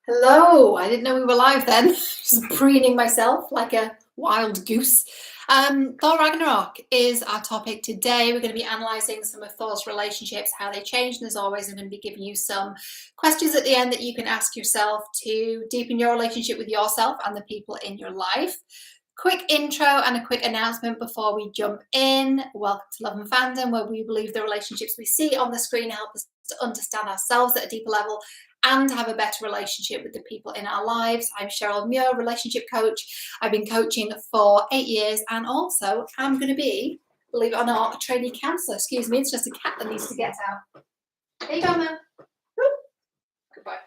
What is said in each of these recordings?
Hello, I didn't know we were live then. Just preening myself like a wild goose. Thor Ragnarok is our topic today. We're going to be analysing some of Thor's relationships, how they changed, and as always, I'm going to be giving you some questions at the end that you can ask yourself to deepen your relationship with yourself and the people in your life. Quick intro and a quick announcement before we jump in. Welcome to Love and Fandom, where we believe the relationships we see on the screen help us to understand ourselves at a deeper level and have a better relationship with the people in our lives. I'm Cheryl, Muir, relationship coach. I've been coaching for 8 years, and also I'm going to be, believe it or not, a trainee counsellor. Excuse me, it's just a cat that needs to get out. There you go, man. Goodbye.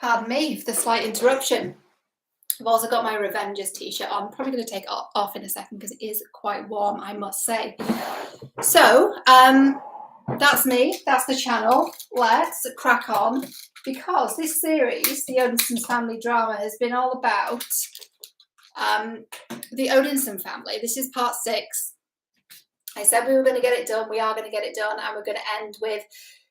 Pardon me for the slight interruption. I've also got my Avengers t-shirt on. I'm probably going to take it off in a second because it is quite warm, I must say. So, that's me, that's the channel. Let's crack on, because this series, the Odinsons family drama, has been all about the Odinson family. This is part 6. I said we were going to get it done. We are going to get it done, and we're going to end with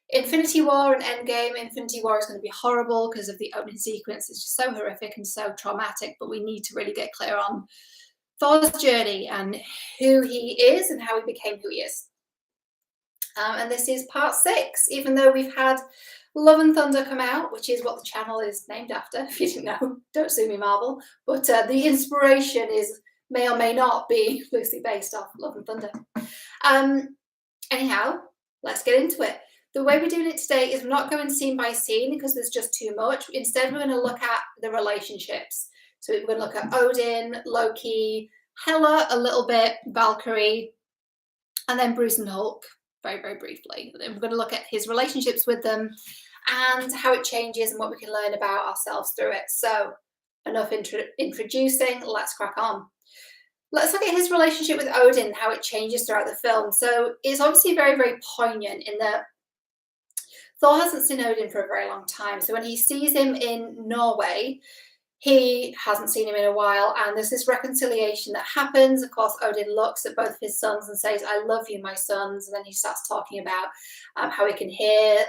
Infinity War and Endgame. Infinity War is going to be horrible because of the opening sequence. It's just so horrific and so traumatic, but we need to really get clear on Thor's journey and who he is and how he became who he is. And this is part 6, even though we've had Love and Thunder come out, which is what the channel is named after. If you didn't know, don't sue me, Marvel. But the inspiration may or may not be loosely based off Love and Thunder. Anyhow, let's get into it. The way we're doing it today is we're not going scene by scene because there's just too much. Instead, we're going to look at the relationships. So we're going to look at Odin, Loki, Hela a little bit, Valkyrie, and then Bruce and Hulk. Very, very briefly. Then we're going to look at his relationships with them and how it changes and what we can learn about ourselves through it. So enough introducing, let's crack on. Let's look at his relationship with Odin, how it changes throughout the film. So it's obviously very, very poignant in that Thor hasn't seen Odin for a very long time. So when he sees him in Norway, he hasn't seen him in a while, and there's this reconciliation that happens. Of course, Odin looks at both of his sons and says, "I love you, my sons." And then he starts talking about how he can hear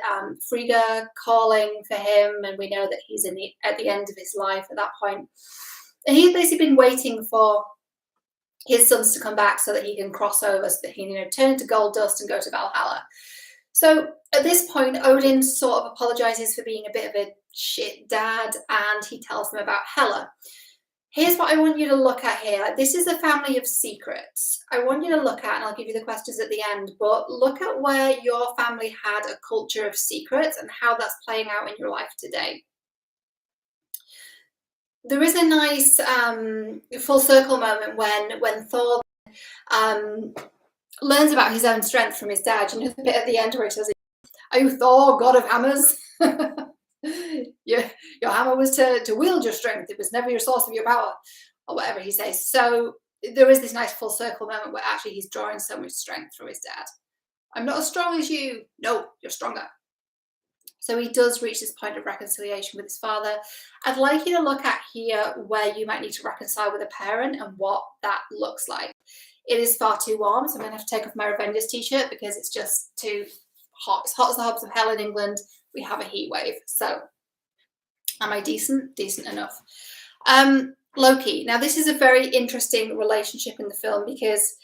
Frigga calling for him, and we know that he's at the end of his life at that point. And he's basically been waiting for his sons to come back so that he can cross over, so that he can turn into gold dust and go to Valhalla. So at this point, Odin sort of apologizes for being a bit of a shit dad, and he tells them about Hela. Here's what I want you to look at here. This is a family of secrets. I want you to look at, and I'll give you the questions at the end, but look at where your family had a culture of secrets and how that's playing out in your life today. There is a nice full circle moment when Thor learns about his own strength from his dad. You know the bit at the end where he says, "Are you Thor, god of hammers?" your hammer was to wield your strength. It was never your source of your power, or whatever he says. So there is this nice full circle moment where actually he's drawing so much strength from his dad. "I'm not as strong as you." "No, you're stronger." So he does reach this point of reconciliation with his father. I'd like you to look at here where you might need to reconcile with a parent and what that looks like. It is far too warm, so I'm going to have to take off my Avengers t-shirt because it's just too hot. It's hot as the hobs of hell in England. We have a heat wave. So am I decent? Decent enough. Loki. Now, this is a very interesting relationship in the film because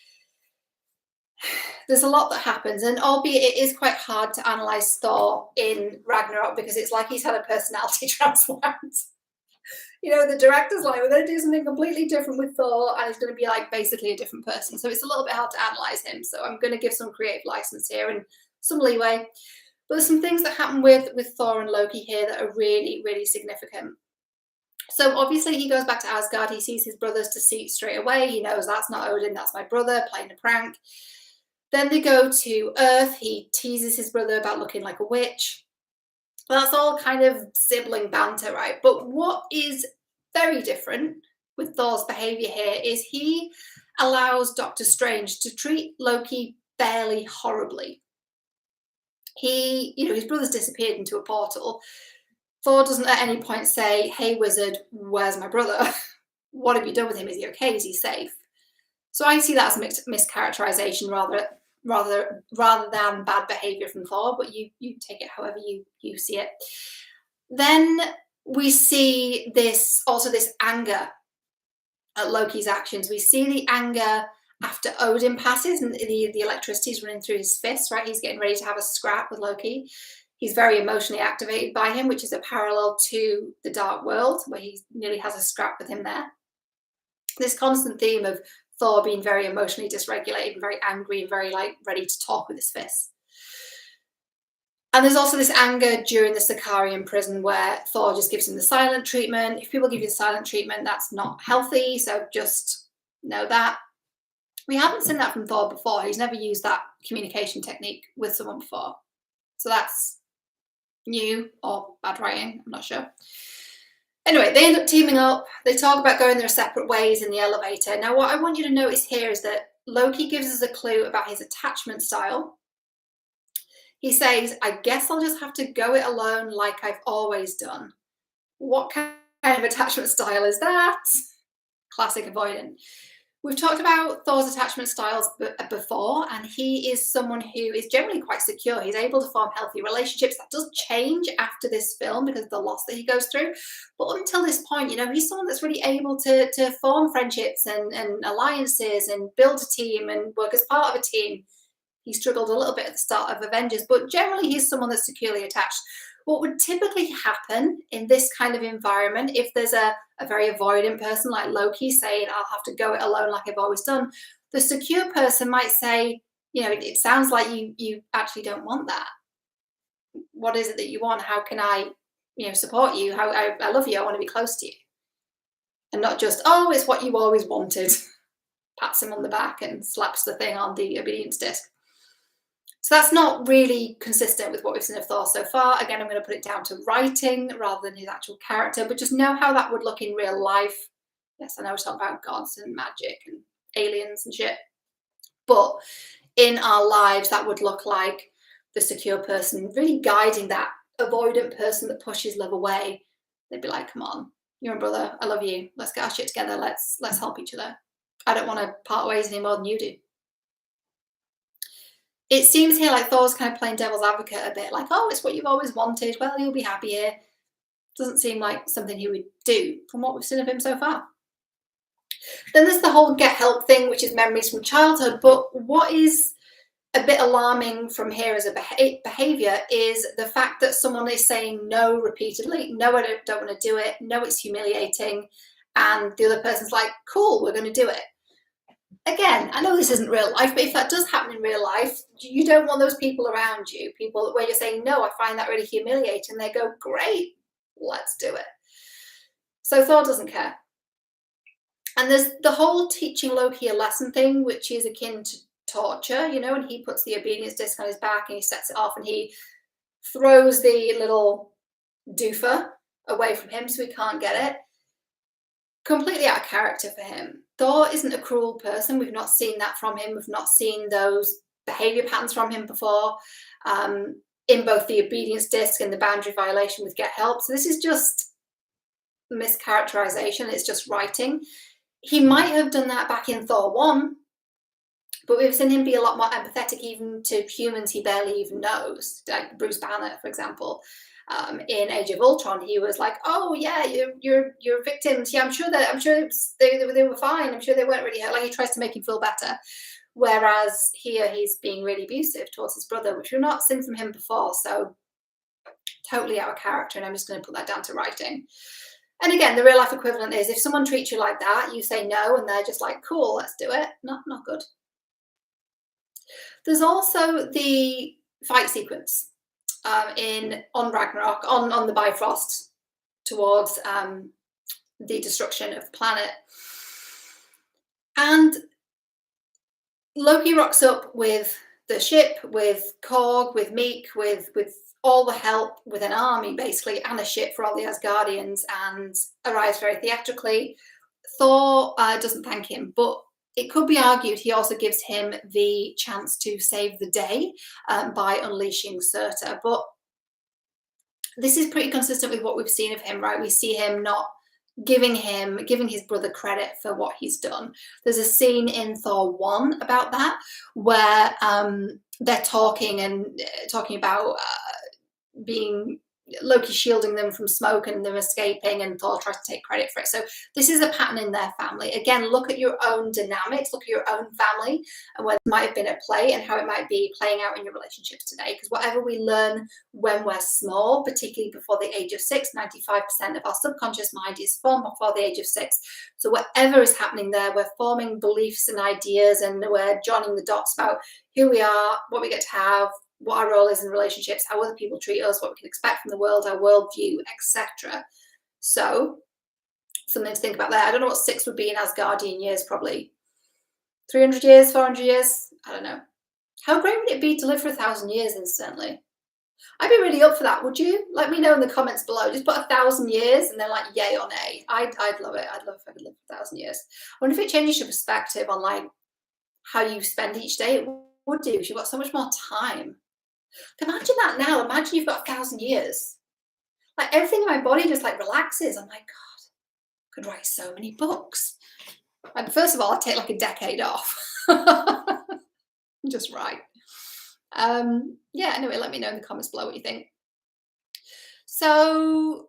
there's a lot that happens, and albeit it is quite hard to analyse Thor in Ragnarok because it's like he's had a personality transplant. You know, the director's like, we're going to do something completely different with Thor, and he's going to be like basically a different person. So it's a little bit hard to analyse him. So I'm going to give some creative license here and some leeway. But there's some things that happen with Thor and Loki here that are really, really significant. So obviously he goes back to Asgard. He sees his brother's deceit straight away. He knows that's not Odin, that's my brother playing a prank. Then they go to Earth. He teases his brother about looking like a witch. That's all kind of sibling banter, right? But what is very different with Thor's behaviour here is he allows Doctor Strange to treat Loki fairly horribly. His brother's disappeared into a portal. Thor doesn't at any point say, "Hey, wizard, where's my brother? What have you done with him? Is he okay? Is he safe?" So I see that as mischaracterization rather than bad behavior from Thor, but you take it however you see it. Then we see this anger at Loki's actions. We see the anger after Odin passes and the electricity is running through his fists, right? He's getting ready to have a scrap with Loki. He's very emotionally activated by him, which is a parallel to the Dark World, where he nearly has a scrap with him there. This constant theme of Thor being very emotionally dysregulated and very angry and very like ready to talk with his fists. And there's also this anger during the Sicarian prison where Thor just gives him the silent treatment. If people give you the silent treatment, that's not healthy, so just know that. We haven't seen that from Thor before. He's never used that communication technique with someone before. So that's new or bad writing, I'm not sure. Anyway, they end up teaming up. They talk about going their separate ways in the elevator. Now, what I want you to notice here is that Loki gives us a clue about his attachment style. He says, I guess I'll just have to go it alone like I've always done. What kind of attachment style is that? Classic avoidant. We've talked about Thor's attachment styles before, and he is someone who is generally quite secure. He's able to form healthy relationships. That does change after this film because of the loss that he goes through. But until this point, you know, he's someone that's really able to form friendships and alliances and build a team and work as part of a team. He struggled a little bit at the start of Avengers, but generally he's someone that's securely attached. What would typically happen in this kind of environment, if there's a very avoidant person like Loki saying, I'll have to go it alone like I've always done, the secure person might say, you know, it sounds like you actually don't want that. What is it that you want? How can I, you know, support you? How I love you. I want to be close to you. And not just, oh, it's what you always wanted. Pats him on the back and slaps the thing on the obedience disc. So that's not really consistent with what we've seen of Thor so far. Again, I'm going to put it down to writing rather than his actual character, but just know how that would look in real life. Yes, I know we're talking about gods and magic and aliens and shit, but in our lives, that would look like the secure person really guiding that avoidant person that pushes love away. They'd be like, come on, you're a brother, I love you, let's get our shit together, let's help each other. I don't want to part ways any more than you do. It seems here like Thor's kind of playing devil's advocate a bit, like, oh, it's what you've always wanted, well, you'll be happy here. Doesn't seem like something he would do from what we've seen of him so far. Then there's the whole get help thing, which is memories from childhood, but what is a bit alarming from here as a behaviour is the fact that someone is saying no repeatedly. No, I don't want to do it. No, it's humiliating. And the other person's like, cool, we're going to do it. Again, I know this isn't real life, but if that does happen in real life, you don't want those people around you, people where you're saying, no, I find that really humiliating. They go, great, let's do it. So Thor doesn't care. And there's the whole teaching Loki a lesson thing, which is akin to torture, you know, and he puts the obedience disc on his back and he sets it off and he throws the little doofer away from him so he can't get it. Completely out of character for him. Thor isn't a cruel person. We've not seen that from him. We've not seen those behavior patterns from him before, in both the obedience disc and the boundary violation with get help. So this is just mischaracterization. It's just writing. He might have done that back in Thor 1, but we've seen him be a lot more empathetic even to humans he barely even knows, like Bruce Banner, for example. In Age of Ultron, he was like, "Oh yeah, you're victims. Yeah, I'm sure they were fine. I'm sure they weren't really hurt." Like he tries to make him feel better. Whereas here he's being really abusive towards his brother, which we've not seen from him before. So totally out of character, and I'm just going to put that down to writing. And again, the real life equivalent is if someone treats you like that, you say no, and they're just like, "Cool, let's do it." Not good. There's also the fight sequence. On Ragnarok, on the Bifrost, towards the destruction of the planet. And Loki rocks up with the ship, with Korg, with Meek, with all the help, with an army basically, and a ship for all the Asgardians, and arrives very theatrically. Thor doesn't thank him, but it could be argued he also gives him the chance to save the day by unleashing Surtur. But this is pretty consistent with what we've seen of him, right? We see him not giving his brother credit for what he's done. There's a scene in Thor 1 about that, where they're talking about being Loki shielding them from smoke and them escaping, and Thor tries to take credit for it. So this is a pattern in their family. Again, look at your own dynamics, look at your own family and where it might have been at play and how it might be playing out in your relationships today. Because whatever we learn when we're small, particularly before the age of 6, 95% of our subconscious mind is formed before the age of 6. So whatever is happening there, we're forming beliefs and ideas, and we're joining the dots about who we are, what we get to have, what our role is in relationships, how other people treat us, what we can expect from the world, our worldview, etc. So something to think about there. I don't know what 6 would be in Asgardian years, probably 300 years, 400 years, I don't know. How great would it be to live for 1,000 years instantly? I'd be really up for that, would you? Let me know in the comments below. Just put 1,000 years and then like yay or nay. I'd love it. I'd love if I could live for 1,000 years. I wonder if it changes your perspective on like how you spend each day. It would do, because you've got so much more time. Imagine that now. Imagine you've got 1,000 years. Like everything in my body just like relaxes. I'm like, God, I could write so many books. And first of all, I'd take like a decade off. Just right. Yeah, anyway, let me know in the comments below what you think. So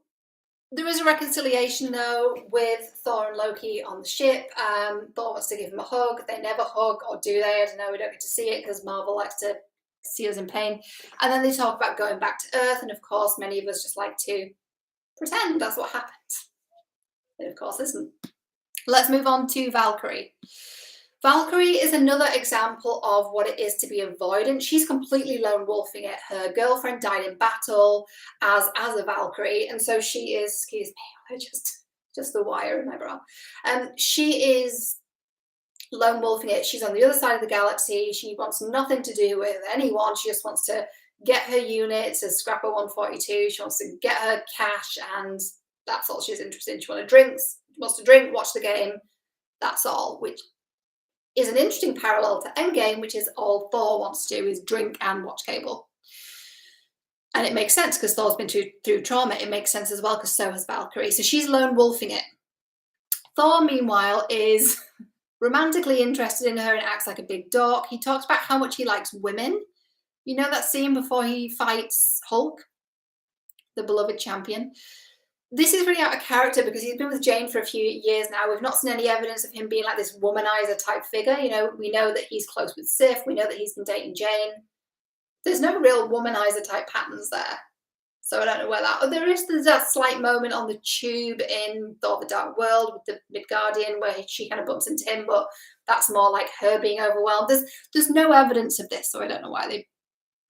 there is a reconciliation though with Thor and Loki on the ship. Thor wants to give him a hug. They never hug, or do they? I don't know. We don't get to see it because Marvel likes to see us in pain. And then they talk about going back to Earth, and of course many of us just like to pretend that's what happened. It of course isn't. Let's move on to Valkyrie. Valkyrie is another example of what it is to be avoidant. She's completely lone wolfing it. Her girlfriend died in battle as a Valkyrie, and so she is, excuse me, just the wire in my bra. She is lone wolfing it. She's on the other side of the galaxy. She wants nothing to do with anyone. She just wants to get her units as Scrapper 142. She wants to get her cash, and that's all she's interested in. She wants to drink, watch the game. That's all, which is an interesting parallel to Endgame, which is all Thor wants to do is drink and watch cable. And it makes sense because Thor's been through trauma. It makes sense as well because so has Valkyrie. So she's lone wolfing it. Thor, meanwhile, is romantically interested in her and acts like a big dork. He talks about how much he likes women. You know that scene before he fights Hulk, the beloved champion? This is really out of character because he's been with Jane for a few years now. We've not seen any evidence of him being like this womanizer type figure. You know, we know that he's close with Sif. We know that he's been dating Jane. There's no real womanizer type patterns there. So I don't know where that... Oh, there's that slight moment on the tube in Thor the Dark World with the Midgardian where she kind of bumps into him, but that's more like her being overwhelmed. There's no evidence of this, so I don't know why they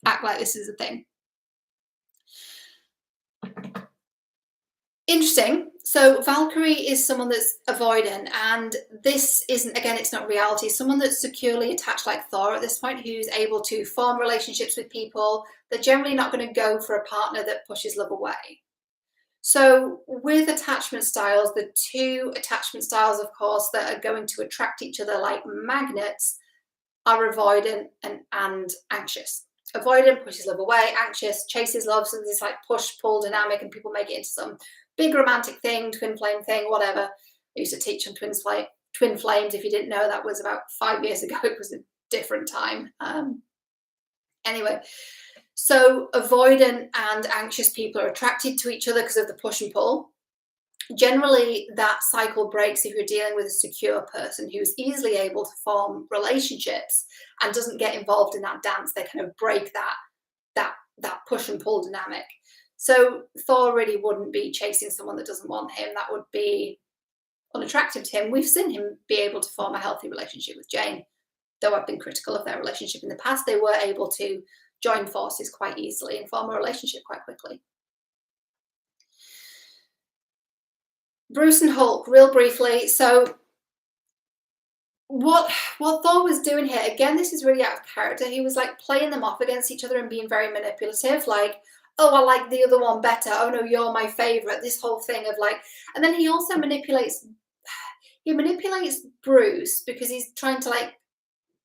act like this is a thing. Interesting. So Valkyrie is someone that's avoidant, and this isn't, again, it's not reality. Someone that's securely attached like Thor at this point, who's able to form relationships with people. They're generally not going to go for a partner that pushes love away. So with attachment styles, the two attachment styles, of course, that are going to attract each other like magnets are avoidant and anxious. Avoidant pushes love away, anxious chases love, so this like push-pull dynamic, and people make it into some big romantic thing, twin flame thing, whatever. I used to teach on twin flames. If you didn't know, that was about 5 years ago. It was a different time. Anyway, so avoidant and anxious people are attracted to each other because of the push and pull. Generally, that cycle breaks if you're dealing with a secure person who's easily able to form relationships and doesn't get involved in that dance. They kind of break that push and pull dynamic. So Thor really wouldn't be chasing someone that doesn't want him. That would be unattractive to him. We've seen him be able to form a healthy relationship with Jane. Though I've been critical of their relationship in the past, they were able to join forces quite easily and form a relationship quite quickly. Bruce and Hulk, real briefly. So what Thor was doing here, again, this is really out of character. He was like playing them off against each other and being very manipulative, like, oh, I like the other one better. Oh no, you're my favorite. This whole thing of like, and then he also manipulates Bruce because he's trying to like,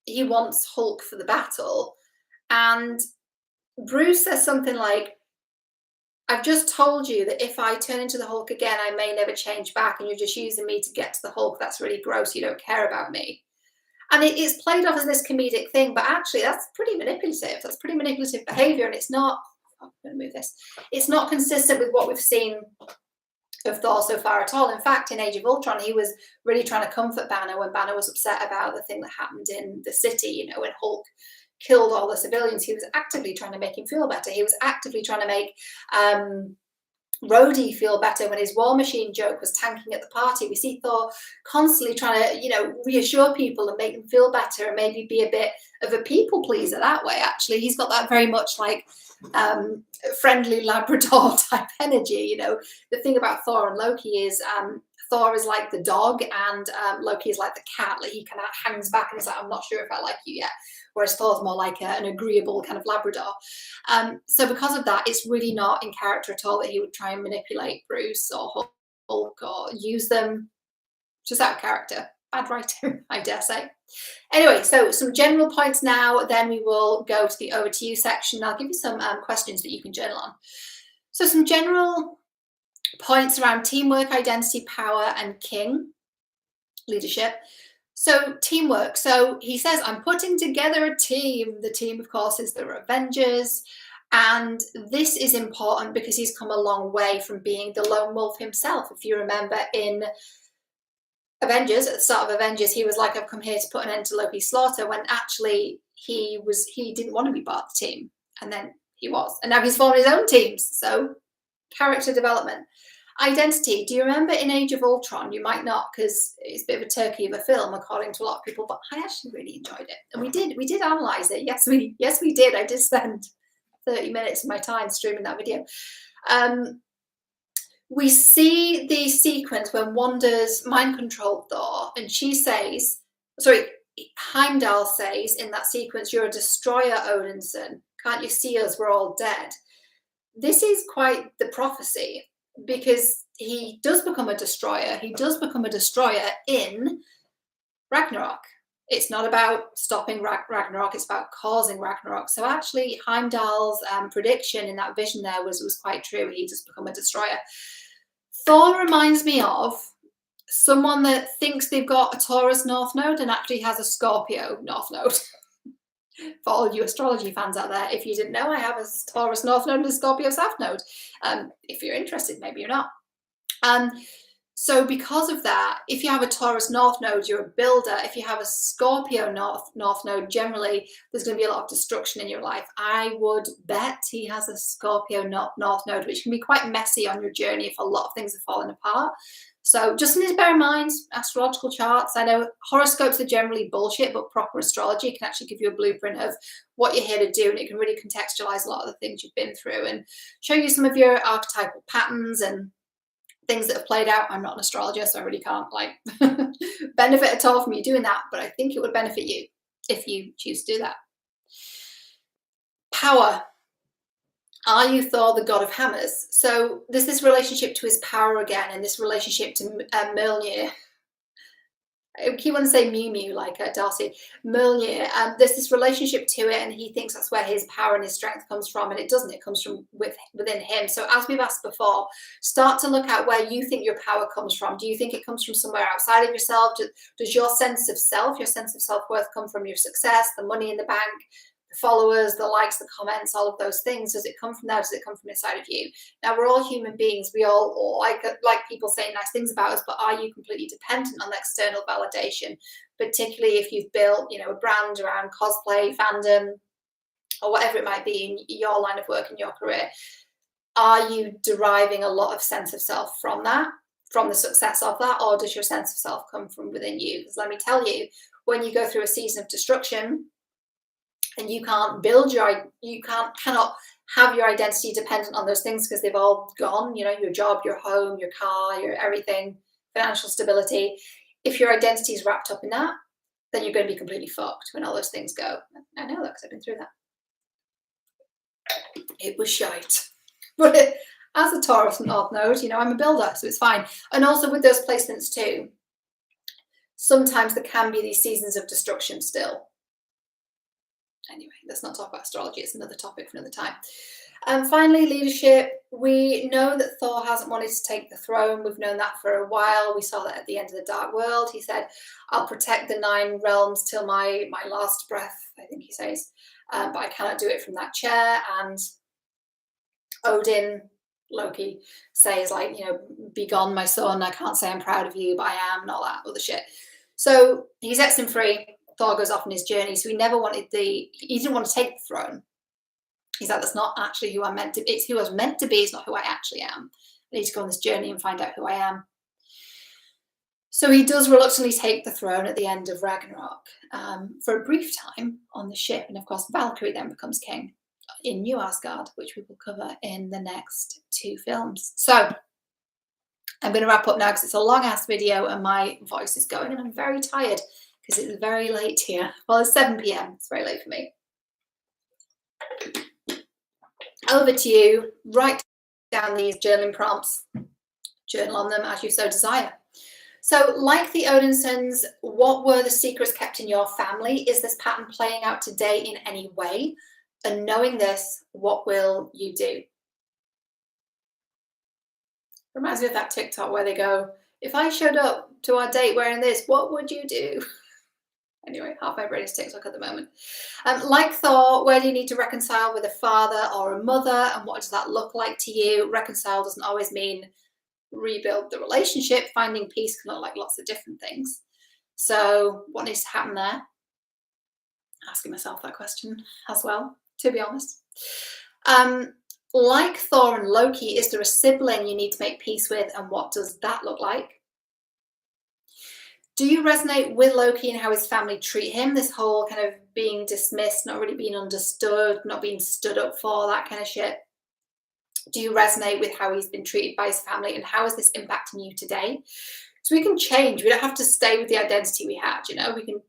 he wants Hulk for the battle. And Bruce says something like, I've just told you that if I turn into the Hulk again, I may never change back, and you're just using me to get to the Hulk. That's really gross. You don't care about me. And it's played off as this comedic thing, but actually that's pretty manipulative. That's pretty manipulative behavior, and it's not I'm going to move this. It's not consistent with what we've seen of Thor so far at all. In fact, in Age of Ultron, he was really trying to comfort Banner when Banner was upset about the thing that happened in the city, you know, when Hulk killed all the civilians. He was actively trying to make him feel better. He was actively trying to make Rhodey feel better when his War Machine joke was tanking at the party. We see Thor constantly trying to, you know, reassure people and make them feel better and maybe be a bit of a people pleaser that way. Actually, he's got that very much like friendly Labrador type energy. You know, the thing about Thor and Loki is Thor is like the dog and Loki is like the cat. Like he kind of hangs back and is like, I'm not sure if I like you yet. Whereas Thor's more like an agreeable kind of Labrador. So because of that, it's really not in character at all that he would try and manipulate Bruce or Hulk or use them. Just out of character. Bad writing, I dare say. Anyway, so some general points now, then we will go to the over to you section. I'll give you some questions that you can journal on. So some general points around teamwork, identity, power, and king leadership. So teamwork. So he says, I'm putting together a team. The team, of course, is the Avengers. And this is important because he's come a long way from being the lone wolf himself. If you remember in Avengers, at the start of Avengers, he was like, I've come here to put an end to Loki's slaughter, when actually he didn't want to be part of the team. And then he was. And now he's formed his own teams. So character development. Identity. Do you remember in Age of Ultron? You might not, because it's a bit of a turkey of a film, according to a lot of people, but I actually really enjoyed it. And we did analyze it. Yes, we did. I did spend 30 minutes of my time streaming that video. We see the sequence when Wanda's mind controlled Thor, and she says, sorry, Heimdall says in that sequence, you're a destroyer, Odinson. Can't you see us? We're all dead. This is quite the prophecy, because he does become a destroyer. He does become a destroyer in Ragnarok. It's not about stopping Ragnarok, it's about causing Ragnarok. So actually Heimdall's prediction in that vision there was quite true. He does become a destroyer. Thor reminds me of someone that thinks they've got a Taurus North Node and actually has a Scorpio North Node. For all you astrology fans out there, if you didn't know, I have a Taurus North Node and a Scorpio South Node. If you're interested, maybe you're not. So because of that, if you have a Taurus North Node, you're a builder. If you have a Scorpio North Node, generally there's going to be a lot of destruction in your life. I would bet he has a Scorpio North Node, which can be quite messy on your journey if a lot of things are falling apart. So just need to bear in mind astrological charts. I know horoscopes are generally bullshit, but proper astrology can actually give you a blueprint of what you're here to do, and it can really contextualize a lot of the things you've been through and show you some of your archetypal patterns and things that have played out. I'm not an astrologer, so I really can't like benefit at all from you doing that, but I think it would benefit you if you choose to do that. Power. Are you Thor, the god of hammers? So there's this relationship to his power again, and this relationship to Mjolnir. I keep wanting to say Mew Mew like Darcy. Mjolnir. There's this relationship to it, and he thinks that's where his power and his strength comes from, and it doesn't. It comes from within him. So as we've asked before, start to look at where you think your power comes from. Do you think it comes from somewhere outside of yourself? Does your sense of self, your sense of self-worth come from your success, the money in the bank, the followers, the likes, the comments, all of those things? Does it come from there? Does it come from inside of you? Now, we're all human beings. We all like people saying nice things about us, but are you completely dependent on external validation? Particularly if you've built, you know, a brand around cosplay, fandom, or whatever it might be in your line of work and your career. Are you deriving a lot of sense of self from that, from the success of that, or does your sense of self come from within you? Because let me tell you, when you go through a season of destruction, and you can't build cannot have your identity dependent on those things because they've all gone, you know, your job, your home, your car, your everything, financial stability. If your identity is wrapped up in that, then you're going to be completely fucked when all those things go. I know that because I've been through that. It was shite. But as a Taurus North Node, you know, I'm a builder, so it's fine. And also with those placements too, sometimes there can be these seasons of destruction still. Anyway, let's not talk about astrology. It's another topic for another time. And finally, leadership. We know that Thor hasn't wanted to take the throne. We've known that for a while. We saw that at the end of the Dark World. He said, I'll protect the 9 realms till my last breath, I think he says. But I cannot do it from that chair. And Odin, Loki, says like, you know, be gone, my son, I can't say I'm proud of you, but I am, and all that other shit. So he sets him free. Thor goes off on his journey. So he didn't want to take the throne. He's like, that's not actually who I'm meant to be. It's who I was meant to be, it's not who I actually am. I need to go on this journey and find out who I am. So he does reluctantly take the throne at the end of Ragnarok for a brief time on the ship. And of course, Valkyrie then becomes king in New Asgard, which we will cover in the next 2 films. So I'm going to wrap up now because it's a long ass video and my voice is going and I'm very tired because it's very late here. Well, it's 7 p.m. It's very late for me. Over to you. Write down these journaling prompts. Journal on them as you so desire. So, like the Odinsons, what were the secrets kept in your family? Is this pattern playing out today in any way? And knowing this, what will you do? Reminds me of that TikTok where they go, if I showed up to our date wearing this, what would you do? Anyway, half my brain is TikTok at the moment. Like Thor, where do you need to reconcile with a father or a mother? And what does that look like to you? Reconcile doesn't always mean rebuild the relationship. Finding peace can look like lots of different things. So what needs to happen there? Asking myself that question as well, to be honest. Like Thor and Loki, is there a sibling you need to make peace with, and what does that look like? Do you resonate with Loki and how his family treat him? This whole kind of being dismissed, not really being understood, not being stood up for, that kind of shit. Do you resonate with how he's been treated by his family, and how is this impacting you today? So we can change. We don't have to stay with the identity we had, you know. We can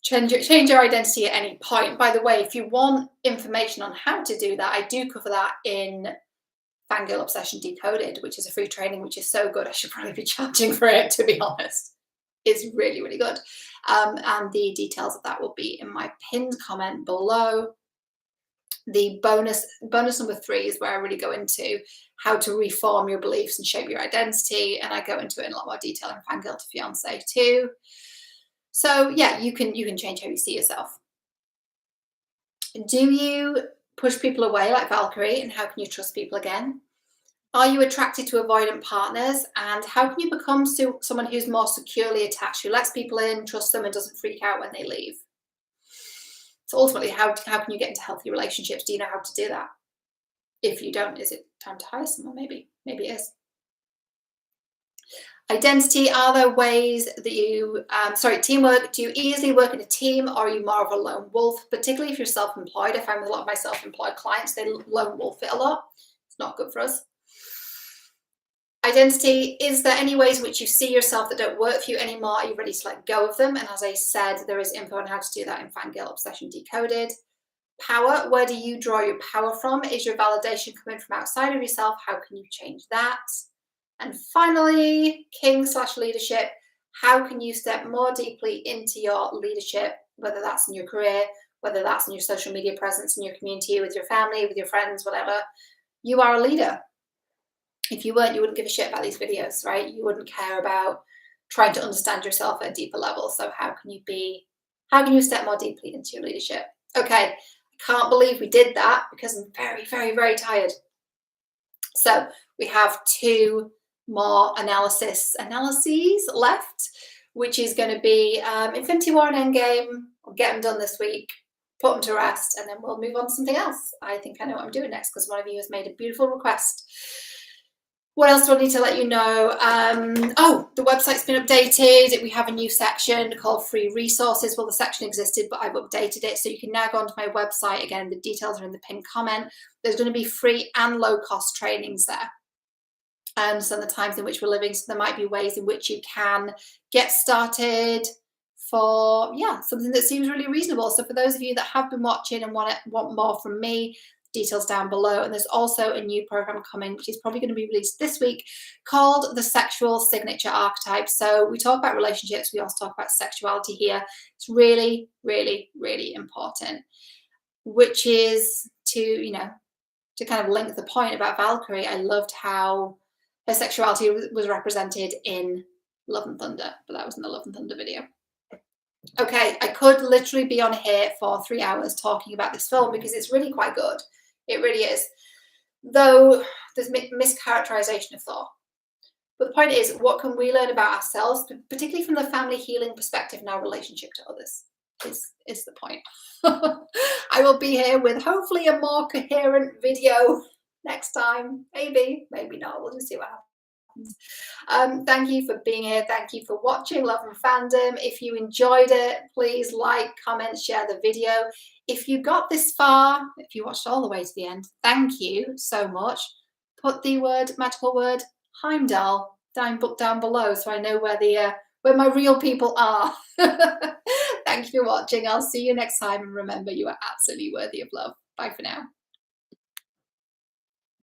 change our identity at any point. By the way, if you want information on how to do that, I do cover that in Fangirl Obsession Decoded, which is a free training, which is so good. I should probably be charging for it, to be honest. It's really, really good. And the details of that will be in my pinned comment below. The bonus number 3 is where I really go into how to reform your beliefs and shape your identity. And I go into it in a lot more detail in Fangirl to Fiancé too. So yeah, you can change how you see yourself. Do you push people away like Valkyrie, and how can you trust people again? Are you attracted to avoidant partners, and how can you become someone who's more securely attached, who lets people in, trusts them, and doesn't freak out when they leave? So ultimately, how can you get into healthy relationships? Do you know how to do that? If you don't, is it time to hire someone? Maybe it is. Identity, are there ways that you, teamwork, do you easily work in a team, or are you more of a lone wolf? Particularly if you're self-employed. I find with a lot of my self-employed clients, they lone wolf it a lot. It's not good for us. Identity, is there any ways in which you see yourself that don't work for you anymore? Are you ready to let go of them? And as I said, there is info on how to do that in Fangirl Obsession Decoded. Power, where do you draw your power from? Is your validation coming from outside of yourself? How can you change that? And finally, king/leadership, how can you step more deeply into your leadership, whether that's in your career, whether that's in your social media presence, in your community, with your family, with your friends, whatever. You are a leader. If you weren't, you wouldn't give a shit about these videos, right? You wouldn't care about trying to understand yourself at a deeper level. So how can you step more deeply into your leadership? Okay, I can't believe we did that because I'm very, very, very tired. So we have 2 more analyses left, which is going to be Infinity War and Endgame. I'll get them done this week, put them to rest, and then we'll move on to something else. I think I know what I'm doing next because one of you has made a beautiful request. What else do I need to let you know? The website's been updated. We have a new section called Free Resources. Well, the section existed, but I've updated it. So you can now go onto my website. Again, the details are in the pinned comment. There's going to be free and low-cost trainings there. So the times in which we're living, so there might be ways in which you can get started for, something that seems really reasonable. So for those of you that have been watching and want more from me, details down below. And there's also a new program coming, which is probably going to be released this week, called the Sexual Signature Archetype. So we talk about relationships, we also talk about sexuality here. It's really, really, really important, which is to kind of link the point about Valkyrie. I loved how her sexuality was represented in Love and Thunder, but that was in the Love and Thunder video. Okay, I could literally be on here for 3 hours talking about this film because it's really quite good. It really is. though there's mischaracterization of Thor. But the point is, what can we learn about ourselves, particularly from the family healing perspective in our relationship to others, is the point. I will be here with hopefully a more coherent video next time. Maybe, maybe not. We'll just see what happens. Thank you for being here. Thank you for watching Love and Fandom. If you enjoyed it, please like, comment, share the video. If you got this far, if you watched all the way to the end, thank you so much. Put the magical word Heimdall down below so I know where my real people are. Thank you for watching. I'll see you next time, and remember, you are absolutely worthy of love. Bye for now.